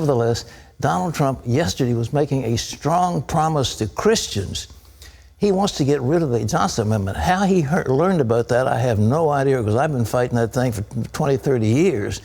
nevertheless, Donald Trump yesterday was making a strong promise to Christians. He wants to get rid of the Johnson Amendment. How he learned about that, I have no idea, because I've been fighting that thing for 20, 30 years.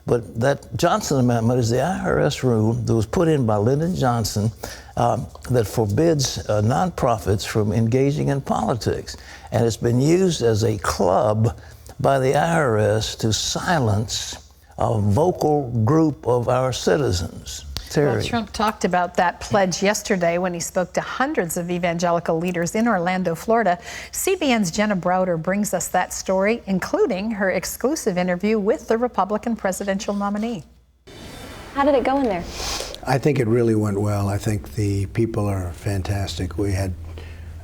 But that Johnson Amendment is the IRS rule that was put in by Lyndon Johnson that forbids nonprofits from engaging in politics. And it's been used as a club by the IRS to silence a vocal group of our citizens. Terry. Well, Trump talked about that pledge yesterday when he spoke to hundreds of evangelical leaders in Orlando, Florida. CBN's Jenna Browder brings us that story, including her exclusive interview with the Republican presidential nominee. How did it go in there? I think it really went well. I think the people are fantastic. We had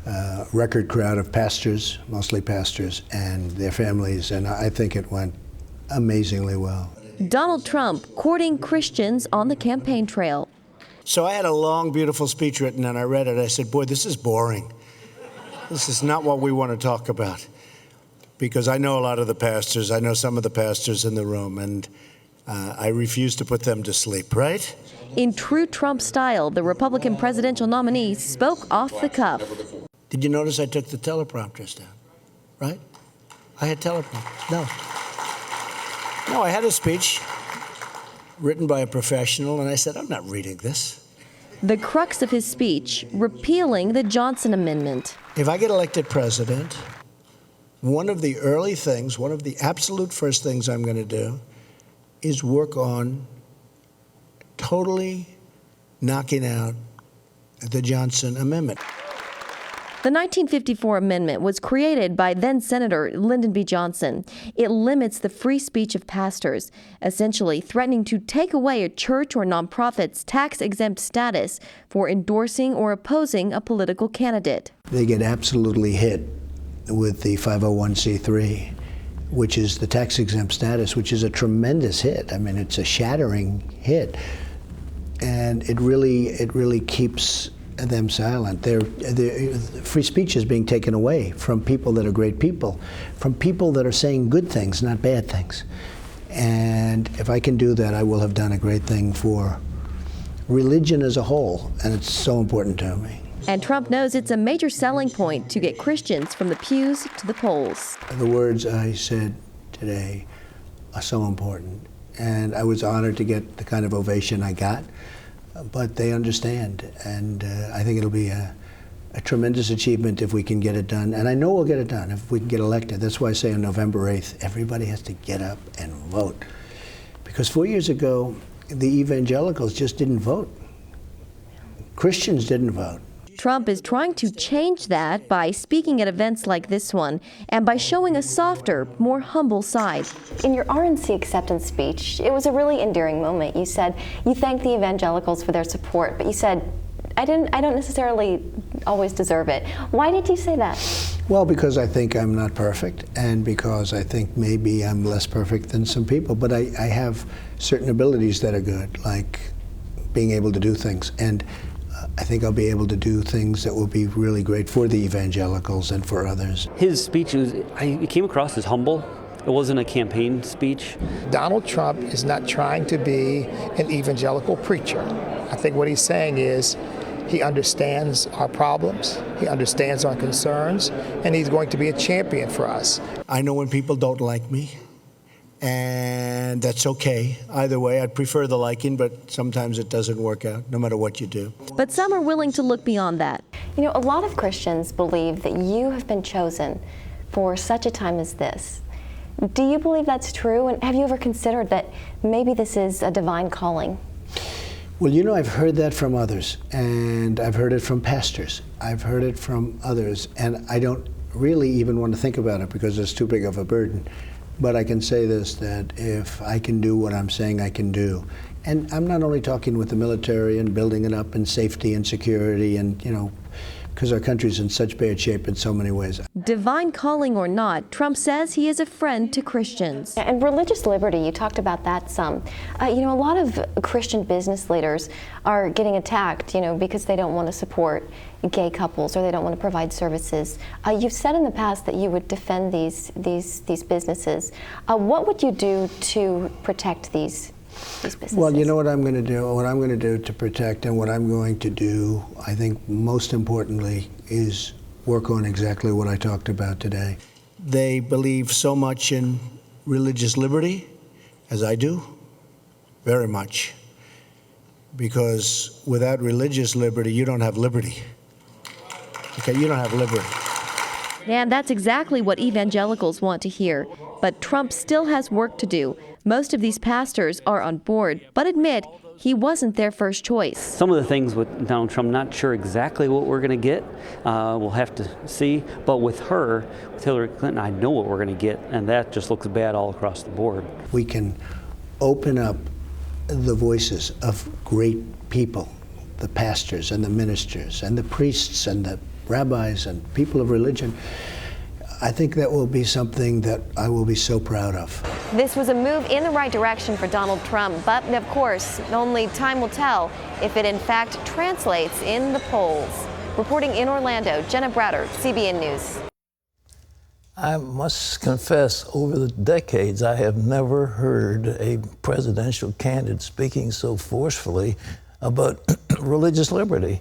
a record crowd of pastors, mostly pastors, and their families, and I think it went amazingly well. Donald Trump courting Christians on the campaign trail. So I had a long, beautiful speech written, and I read it. I said, boy, this is boring. This is not what we want to talk about. Because I know a lot of the pastors. I know some of the pastors in the room, and I refuse to put them to sleep, right? In true Trump style, the Republican presidential nominee spoke off the cuff. Did you notice I took the teleprompters down, right? I had teleprompters. No, I had a speech written by a professional, and I said, I'm not reading this. The crux of his speech, repealing the Johnson Amendment. If I get elected president, one of the early things, one of the absolute first things I'm going to do is work on totally knocking out the Johnson Amendment. The 1954 amendment was created by then-Senator Lyndon B. Johnson. It limits the free speech of pastors, essentially threatening to take away a church or nonprofit's tax-exempt status for endorsing or opposing a political candidate. They get absolutely hit with the 501c3, which is the tax-exempt status, which is a tremendous hit. I mean, it's a shattering hit. And it really keeps them silent. Free speech is being taken away from people that are great people, from people that are saying good things, not bad things. And if I can do that, I will have done a great thing for religion as a whole, and it's so important to me. And Trump knows it's a major selling point to get Christians from the pews to the polls. The words I said today are so important, and I was honored to get the kind of ovation I got. But they understand, and I think it'll be a tremendous achievement if we can get it done. And I know we'll get it done if we can get elected. That's why I say on November 8th, everybody has to get up and vote. Because 4 years ago, the evangelicals just didn't vote. Christians didn't vote. Trump is trying to change that by speaking at events like this one and by showing a softer, more humble side. In your RNC acceptance speech, it was a really endearing moment. You said you thanked the evangelicals for their support, but you said, I don't necessarily always deserve it. Why did you say that? Well, because I think I'm not perfect, and because I think maybe I'm less perfect than some people, but I have certain abilities that are good, like being able to do things. And I think I'll be able to do things that will be really great for the evangelicals and for others. His speech, it came across as humble. It wasn't a campaign speech. Donald Trump is not trying to be an evangelical preacher. I think what he's saying is he understands our problems, he understands our concerns, and he's going to be a champion for us. I know when people don't like me, and that's okay. Either way, I'd prefer the liking, but sometimes it doesn't work out, no matter what you do. But some are willing to look beyond that. You know, a lot of Christians believe that you have been chosen for such a time as this. Do you believe that's true? And have you ever considered that maybe this is a divine calling? Well, you know, I've heard that from others, and I've heard it from pastors. I've heard it from others, and I don't really even want to think about it because it's too big of a burden. But I can say this, that if I can do what I'm saying I can do, and I'm not only talking with the military and building it up and safety and security and, you know, because our country's in such bad shape in so many ways. Divine calling or not, Trump says he is a friend to Christians. And religious liberty, you talked about that some. You know, a lot of Christian business leaders are getting attacked, you know, because they don't want to support gay couples or they don't want to provide services. You've said in the past that you would defend these businesses. What would you do to protect these these businesses? Well, you know what I'm going to do? What I'm going to do to protect, and what I'm going to do, I think most importantly, is work on exactly what I talked about today. They believe so much in religious liberty, as I do, very much. Because without religious liberty, you don't have liberty. Okay, you don't have liberty. And that's exactly what evangelicals want to hear. But Trump still has work to do. Most of these pastors are on board, but admit he wasn't their first choice. Some of the things with Donald Trump, not sure exactly what we're going to get. We'll have to see. But with her, with Hillary Clinton, I know what we're going to get, and that just looks bad all across the board. We can open up the voices of great people, the pastors and the ministers and the priests and the rabbis and people of religion. I think that will be something that I will be so proud of. This was a move in the right direction for Donald Trump, but of course, only time will tell if it in fact translates in the polls. Reporting in Orlando, Jenna Browder, CBN News. I must confess, over the decades, I have never heard a presidential candidate speaking so forcefully about religious liberty.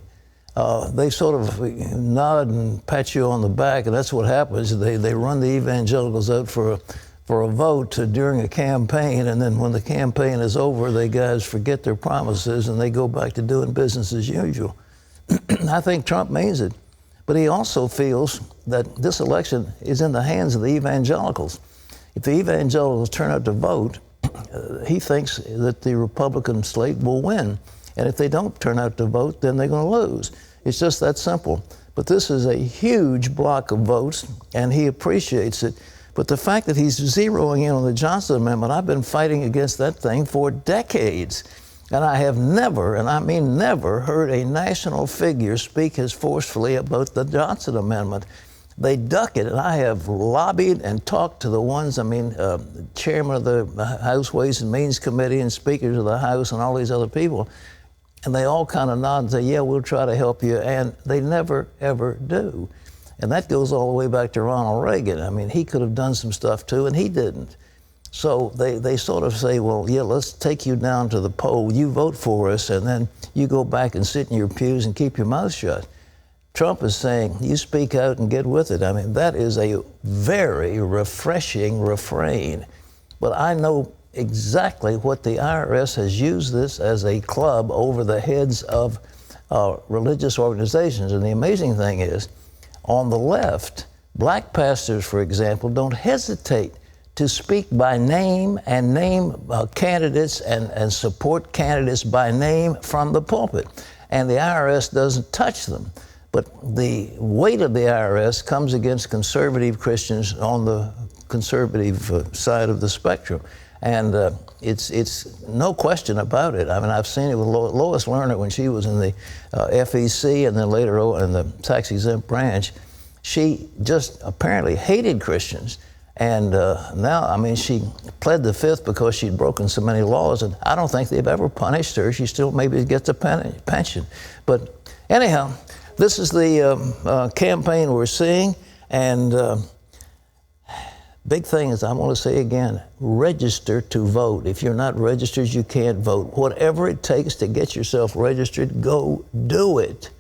They sort of nod and pat you on the back, and that's what happens. They run the evangelicals out for a vote during a campaign, and then when the campaign is over, they guys forget their promises and they go back to doing business as usual. I think Trump means it. But he also feels that this election is in the hands of the evangelicals. If the evangelicals turn out to vote, he thinks that the Republican slate will win. And if they don't turn out to vote, then they're going to lose. It's just that simple. But this is a huge block of votes, and he appreciates it. But the fact that he's zeroing in on the Johnson Amendment, I've been fighting against that thing for decades. And I have never, and I mean never, heard a national figure speak as forcefully about the Johnson Amendment. They duck it, and I have lobbied and talked to the ones, chairman of the House Ways and Means Committee and speakers of the House and all these other people, and they all kind of nod and say, yeah, we'll try to help you, and they never, ever do. And that goes all the way back to Ronald Reagan. I mean, he could have done some stuff too, and he didn't. So they sort of say, well, yeah, let's take you down to the poll. You vote for us, and then you go back and sit in your pews and keep your mouth shut. Trump is saying, you speak out and get with it. I mean, that is a very refreshing refrain. But I know exactly what the IRS has used this as a club over the heads of religious organizations. And the amazing thing is, on the left, black pastors, for example, don't hesitate to speak by name and name candidates and support candidates by name from the pulpit. And the IRS doesn't touch them. But the weight of the IRS comes against conservative Christians on the conservative side of the spectrum. And it's no question about it. I mean, I've seen it with Lois Lerner when she was in the FEC and then later in the tax-exempt branch. She just apparently hated Christians. And now, I mean, she pled the fifth because she'd broken so many laws, and I don't think they've ever punished her. She still maybe gets a pension. But anyhow, this is the campaign we're seeing, and big thing is, I want to say again, register to vote. If you're not registered, you can't vote. Whatever it takes to get yourself registered, go do it.